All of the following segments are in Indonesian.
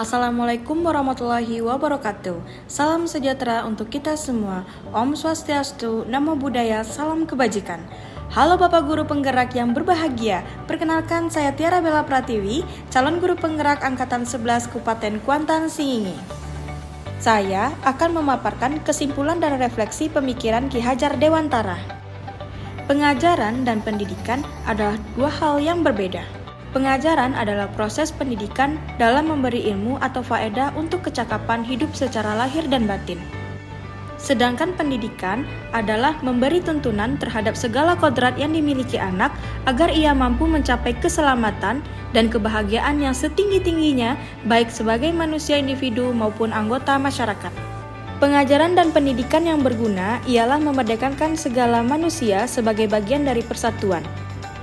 Assalamualaikum warahmatullahi wabarakatuh. Salam sejahtera untuk kita semua. Om Swastiastu, Namo Buddhaya, salam kebajikan. Halo Bapak Guru Penggerak yang berbahagia. Perkenalkan saya Tiara Bella Pratiwi, calon guru penggerak angkatan 11 Kabupaten Kuantan, Singingi. Saya akan memaparkan kesimpulan dan refleksi pemikiran Ki Hajar Dewantara. Pengajaran dan pendidikan adalah dua hal yang berbeda. Pengajaran adalah proses pendidikan dalam memberi ilmu atau faedah untuk kecakapan hidup secara lahir dan batin. Sedangkan pendidikan adalah memberi tuntunan terhadap segala kodrat yang dimiliki anak agar ia mampu mencapai keselamatan dan kebahagiaan yang setinggi-tingginya baik sebagai manusia individu maupun anggota masyarakat. Pengajaran dan pendidikan yang berguna ialah memerdekakan segala manusia sebagai bagian dari persatuan.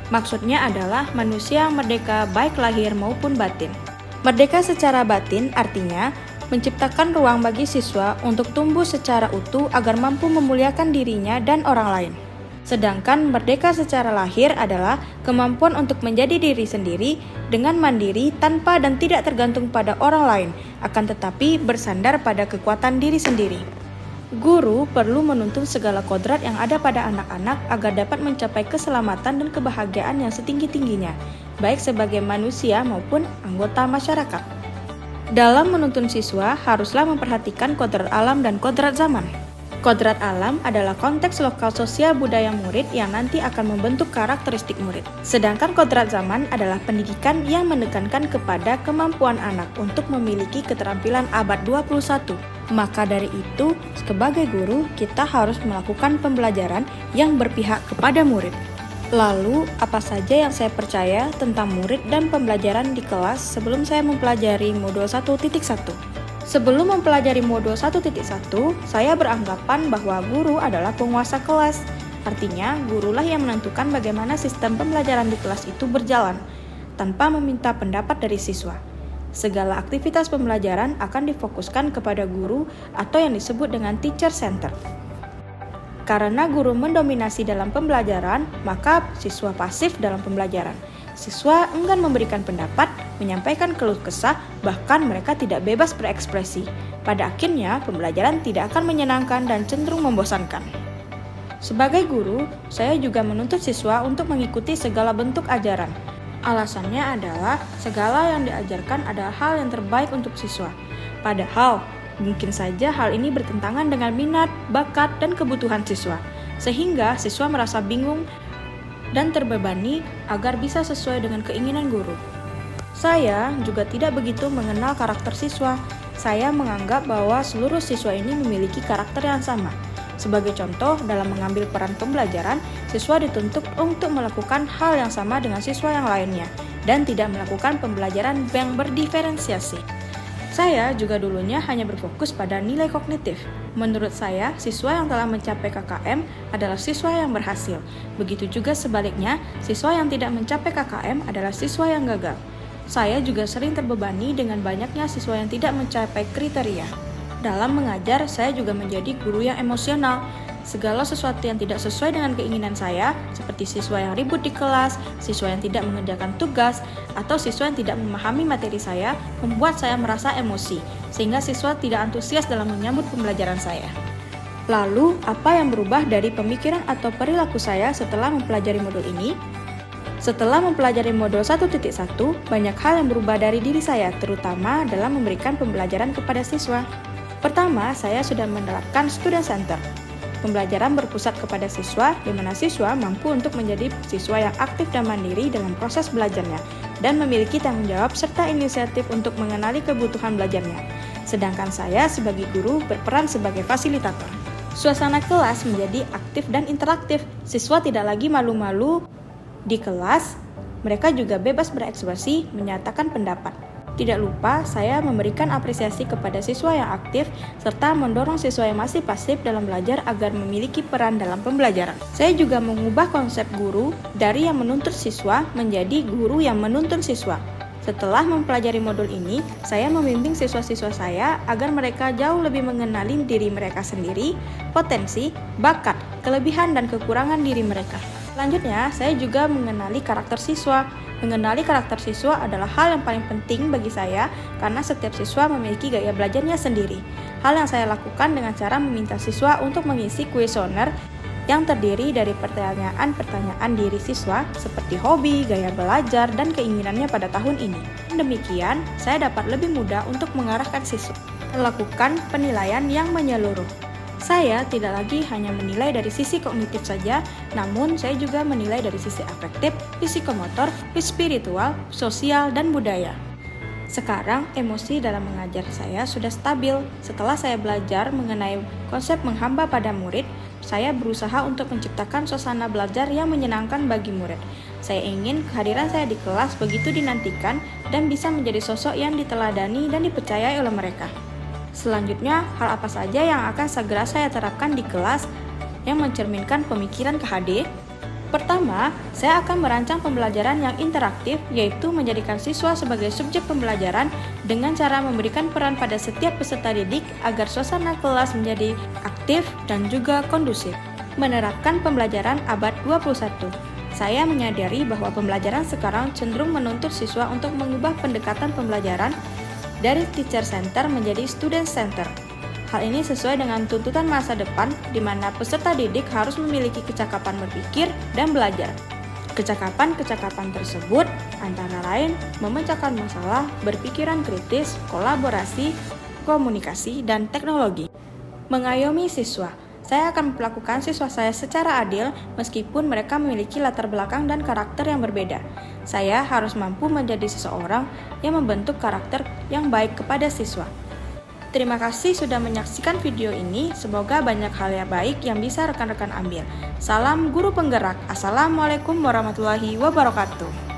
Maksudnya adalah manusia yang merdeka baik lahir maupun batin. Merdeka secara batin artinya menciptakan ruang bagi siswa untuk tumbuh secara utuh agar mampu memuliakan dirinya dan orang lain. Sedangkan merdeka secara lahir adalah kemampuan untuk menjadi diri sendiri dengan mandiri tanpa dan tidak tergantung pada orang lain, akan tetapi bersandar pada kekuatan diri sendiri. Guru perlu menuntun segala kodrat yang ada pada anak-anak agar dapat mencapai keselamatan dan kebahagiaan yang setinggi-tingginya, baik sebagai manusia maupun anggota masyarakat. Dalam menuntun siswa, haruslah memperhatikan kodrat alam dan kodrat zaman. Kodrat alam adalah konteks lokal sosial budaya murid yang nanti akan membentuk karakteristik murid. Sedangkan kodrat zaman adalah pendidikan yang menekankan kepada kemampuan anak untuk memiliki keterampilan abad 21. Maka dari itu, sebagai guru, kita harus melakukan pembelajaran yang berpihak kepada murid. Lalu, apa saja yang saya percaya tentang murid dan pembelajaran di kelas sebelum saya mempelajari modul 1.1? Sebelum mempelajari modul 1.1, saya beranggapan bahwa guru adalah penguasa kelas. Artinya, gurulah yang menentukan bagaimana sistem pembelajaran di kelas itu berjalan, tanpa meminta pendapat dari siswa. Segala aktivitas pembelajaran akan difokuskan kepada guru atau yang disebut dengan teacher center. Karena guru mendominasi dalam pembelajaran, maka siswa pasif dalam pembelajaran. Siswa enggan memberikan pendapat, menyampaikan keluh kesah, bahkan mereka tidak bebas berekspresi. Pada akhirnya, pembelajaran tidak akan menyenangkan dan cenderung membosankan. Sebagai guru, saya juga menuntut siswa untuk mengikuti segala bentuk ajaran. Alasannya adalah segala yang diajarkan adalah hal yang terbaik untuk siswa. Padahal, mungkin saja hal ini bertentangan dengan minat, bakat, dan kebutuhan siswa. Sehingga siswa merasa bingung dan terbebani agar bisa sesuai dengan keinginan guru. Saya juga tidak begitu mengenal karakter siswa. Saya menganggap bahwa seluruh siswa ini memiliki karakter yang sama. Sebagai contoh, dalam mengambil peran pembelajaran, siswa dituntut untuk melakukan hal yang sama dengan siswa yang lainnya, dan tidak melakukan pembelajaran yang berdiferensiasi. Saya juga dulunya hanya berfokus pada nilai kognitif. Menurut saya, siswa yang telah mencapai KKM adalah siswa yang berhasil. Begitu juga sebaliknya, siswa yang tidak mencapai KKM adalah siswa yang gagal. Saya juga sering terbebani dengan banyaknya siswa yang tidak mencapai kriteria. Dalam mengajar, saya juga menjadi guru yang emosional. Segala sesuatu yang tidak sesuai dengan keinginan saya, seperti siswa yang ribut di kelas, siswa yang tidak mengerjakan tugas, atau siswa yang tidak memahami materi saya, membuat saya merasa emosi, sehingga siswa tidak antusias dalam menyambut pembelajaran saya. Lalu, apa yang berubah dari pemikiran atau perilaku saya setelah mempelajari modul ini? Setelah mempelajari modul 1.1, banyak hal yang berubah dari diri saya, terutama dalam memberikan pembelajaran kepada siswa. Pertama, saya sudah menerapkan student center. Pembelajaran berpusat kepada siswa, di mana siswa mampu untuk menjadi siswa yang aktif dan mandiri dalam proses belajarnya, dan memiliki tanggung jawab serta inisiatif untuk mengenali kebutuhan belajarnya. Sedangkan saya sebagai guru berperan sebagai fasilitator. Suasana kelas menjadi aktif dan interaktif. Siswa tidak lagi malu-malu di kelas, mereka juga bebas berekspresi, menyatakan pendapat. Tidak lupa, saya memberikan apresiasi kepada siswa yang aktif, serta mendorong siswa yang masih pasif dalam belajar agar memiliki peran dalam pembelajaran. Saya juga mengubah konsep guru dari yang menuntut siswa menjadi guru yang menuntun siswa. Setelah mempelajari modul ini, saya membimbing siswa-siswa saya agar mereka jauh lebih mengenali diri mereka sendiri, potensi, bakat, kelebihan, dan kekurangan diri mereka. Selanjutnya, saya juga mengenali karakter siswa. Mengenali karakter siswa adalah hal yang paling penting bagi saya karena setiap siswa memiliki gaya belajarnya sendiri. Hal yang saya lakukan dengan cara meminta siswa untuk mengisi kuesioner yang terdiri dari pertanyaan-pertanyaan diri siswa seperti hobi, gaya belajar, dan keinginannya pada tahun ini. Demikian, saya dapat lebih mudah untuk mengarahkan siswa melakukan penilaian yang menyeluruh. Saya tidak lagi hanya menilai dari sisi kognitif saja, namun saya juga menilai dari sisi afektif, psikomotor, spiritual, sosial, dan budaya. Sekarang, emosi dalam mengajar saya sudah stabil. Setelah saya belajar mengenai konsep menghamba pada murid, saya berusaha untuk menciptakan suasana belajar yang menyenangkan bagi murid. Saya ingin kehadiran saya di kelas begitu dinantikan dan bisa menjadi sosok yang diteladani dan dipercayai oleh mereka. Selanjutnya, hal apa saja yang akan segera saya terapkan di kelas yang mencerminkan pemikiran KHD? Pertama, saya akan merancang pembelajaran yang interaktif, yaitu menjadikan siswa sebagai subjek pembelajaran dengan cara memberikan peran pada setiap peserta didik agar suasana kelas menjadi aktif dan juga kondusif. Menerapkan pembelajaran abad 21. Saya menyadari bahwa pembelajaran sekarang cenderung menuntut siswa untuk mengubah pendekatan pembelajaran dari teacher center menjadi student center. Hal ini sesuai dengan tuntutan masa depan di mana peserta didik harus memiliki kecakapan berpikir dan belajar. Kecakapan-kecakapan tersebut antara lain memecahkan masalah, berpikiran kritis, kolaborasi, komunikasi, dan teknologi. Mengayomi siswa. Saya akan memperlakukan siswa saya secara adil meskipun mereka memiliki latar belakang dan karakter yang berbeda. Saya harus mampu menjadi seseorang yang membentuk karakter yang baik kepada siswa. Terima kasih sudah menyaksikan video ini. Semoga banyak hal yang baik yang bisa rekan-rekan ambil. Salam guru penggerak. Assalamualaikum warahmatullahi wabarakatuh.